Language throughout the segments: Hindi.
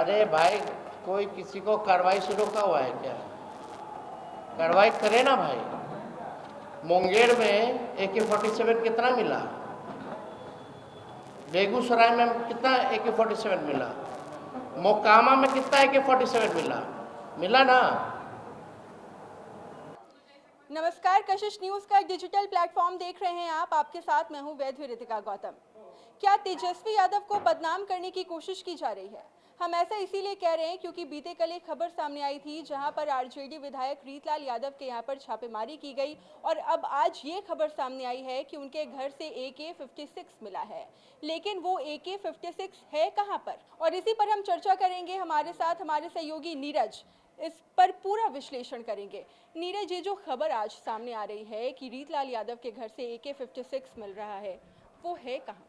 अरे भाई, कोई किसी को कार्रवाई से रोका हुआ है क्या? कार्रवाई करे ना भाई। मुंगेर में AK-47 कितना मिला? बेगूसराय में कितना AK-47 मिला? मोकामा में कितना AK-47 मिला ना? नमस्कार, कशिश न्यूज का डिजिटल प्लेटफॉर्म देख रहे हैं आप। आपके साथ मैं हूं वैद्य रितिका गौतम। क्या तेजस्वी यादव को बदनाम करने की कोशिश की जा रही है? हम ऐसा इसीलिए कह रहे हैं क्योंकि बीते कल एक खबर सामने आई थी जहां पर आरजेडी विधायक रीतलाल यादव के यहां पर छापेमारी की गई और अब आज ये खबर सामने आई है कि उनके घर से AK-56 मिला है। लेकिन वो AK-56 है कहां पर? और इसी पर हम चर्चा करेंगे। हमारे साथ हमारे सहयोगी नीरज इस पर पूरा विश्लेषण करेंगे। नीरज, ये जो खबर आज सामने आ रही है कि रीतलाल यादव के घर से AK-56 मिल रहा है, वो है कहां?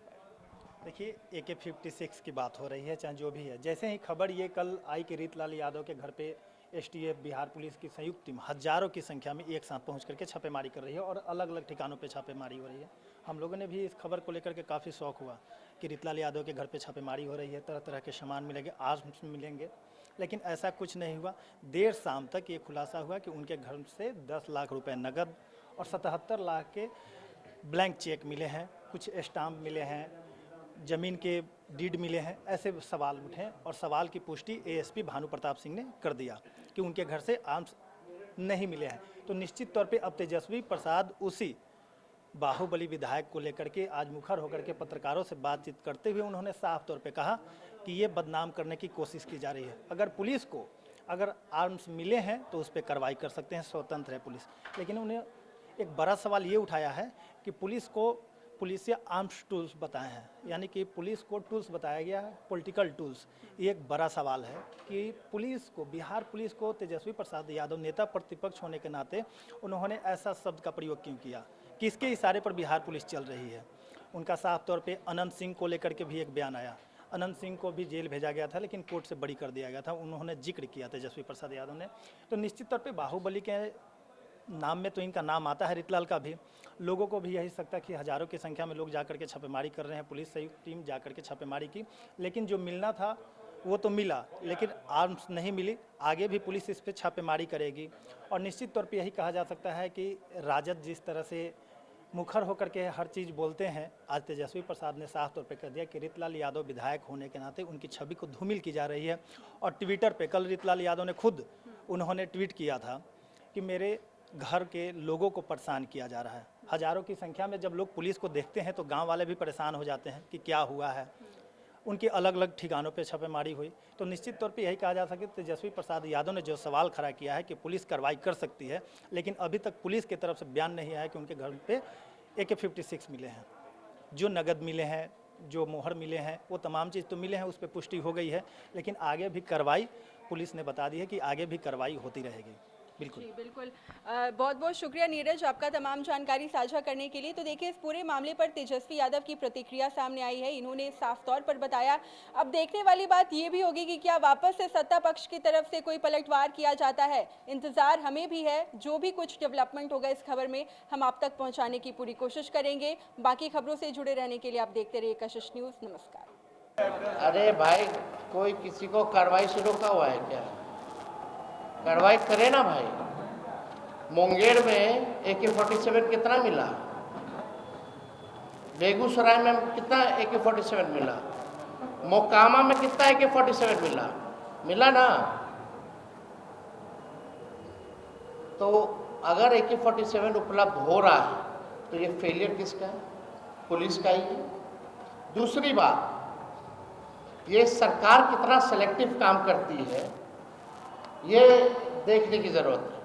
देखिए, AK-56 की बात हो रही है, चाहे जो भी है। जैसे ही खबर ये कल आई कि रीतलाल यादव के घर पे STF बिहार पुलिस की संयुक्त टीम हजारों की संख्या में एक साथ पहुंच करके छापेमारी कर रही है और अलग अलग ठिकानों पे छापेमारी हो रही है। हम लोगों ने भी इस खबर को लेकर के काफ़ी शौक हुआ कि रीतलाल यादव के घर पे छापेमारी हो रही है, तरह तरह के सामान मिलेंगे, आर्म्स मिलेंगे, लेकिन ऐसा कुछ नहीं हुआ। देर शाम तक ये खुलासा हुआ कि उनके घर से 10 लाख रुपये नकद और 77 लाख के ब्लैंक चेक मिले हैं, कुछ स्टाम्प मिले हैं, जमीन के डीड मिले हैं। ऐसे सवाल उठे और सवाल की पुष्टि ASP भानु प्रताप सिंह ने कर दिया कि उनके घर से आर्म्स नहीं मिले हैं। तो निश्चित तौर पे अब तेजस्वी प्रसाद उसी बाहुबली विधायक को लेकर के आज मुखर होकर के पत्रकारों से बातचीत करते हुए उन्होंने साफ तौर पे कहा कि ये बदनाम करने की कोशिश की जा रही है। अगर पुलिस को अगर आर्म्स मिले हैं तो उस पर कार्रवाई कर सकते हैं, स्वतंत्र है पुलिस। लेकिन उन्हें एक बड़ा सवाल ये उठाया है कि पुलिस से आर्म्स टूल्स बताए हैं, यानी कि पुलिस को टूल्स बताया गया है, पॉलिटिकल टूल्स। ये एक बड़ा सवाल है कि पुलिस को, बिहार पुलिस को तेजस्वी प्रसाद यादव नेता प्रतिपक्ष होने के नाते उन्होंने ऐसा शब्द का प्रयोग क्यों किया? किसके इशारे पर बिहार पुलिस चल रही है? उनका साफ तौर पे अनंत सिंह को लेकर के भी एक बयान आया। अनंत सिंह को भी जेल भेजा गया था, लेकिन कोर्ट से बरी कर दिया गया था। उन्होंने जिक्र किया तेजस्वी प्रसाद यादव ने। तो निश्चित तौर पे बाहुबली के नाम में तो इनका नाम आता है, रीतलाल का भी। लोगों को भी यही सकता है कि हज़ारों की संख्या में लोग जाकर के छापेमारी कर रहे हैं, पुलिस संयुक्त टीम जाकर के छापेमारी की, लेकिन जो मिलना था वो तो मिला, लेकिन आर्म्स नहीं मिली। आगे भी पुलिस इस पर छापेमारी करेगी और निश्चित तौर पे यही कहा जा सकता है कि राजद जिस तरह से मुखर होकर के हर चीज़ बोलते हैं, आज तेजस्वी प्रसाद ने साफ तौर पे कह दिया कि रीतलाल यादव विधायक होने के नाते उनकी छवि को धूमिल की जा रही है। और ट्विटर पे कल रीतलाल यादव ने खुद उन्होंने ट्वीट किया था कि मेरे घर के लोगों को परेशान किया जा रहा है। हज़ारों की संख्या में जब लोग पुलिस को देखते हैं तो गांव वाले भी परेशान हो जाते हैं कि क्या हुआ है। उनके अलग अलग ठिकानों पे छापेमारी हुई। तो निश्चित तौर पे यही कहा जा सके, तेजस्वी प्रसाद यादव ने जो सवाल खड़ा किया है कि पुलिस कार्रवाई कर सकती है, लेकिन अभी तक पुलिस की तरफ से बयान नहीं आया कि उनके घर पे AK-56 मिले हैं। जो नगद मिले हैं, जो मोहर मिले हैं, वो तमाम चीज़ तो मिले हैं, उस पर पुष्टि हो गई है, लेकिन आगे भी कार्रवाई पुलिस ने बता दी है कि आगे भी कार्रवाई होती रहेगी। बिल्कुल जी बिल्कुल। बहुत बहुत शुक्रिया नीरज, आपका तमाम जानकारी साझा करने के लिए। तो देखिए, इस पूरे मामले पर तेजस्वी यादव की प्रतिक्रिया सामने आई है। इन्होंने साफ तौर पर बताया। अब देखने वाली बात ये भी होगी कि क्या वापस से सत्ता पक्ष की तरफ से कोई पलटवार किया जाता है। इंतजार हमें भी है। जो भी कुछ डेवलपमेंट होगा इस खबर में, हम आप तक पहुँचाने की पूरी कोशिश करेंगे। बाकी खबरों से जुड़े रहने के लिए आप देखते रहिए कशिश न्यूज़। नमस्कार। अरे भाई, कोई किसी को कार्रवाई से रोका हुआ है क्या? कार्रवाई करे ना भाई। मुंगेर में AK-47 कितना मिला? बेगूसराय में कितना AK-47 मिला? मोकामा में कितना AK-47 मिला ना? तो अगर AK-47 उपलब्ध हो रहा है तो ये फेलियर किसका है? पुलिस का ही है। दूसरी बात, ये सरकार कितना सेलेक्टिव काम करती है, ये देखने की ज़रूरत है।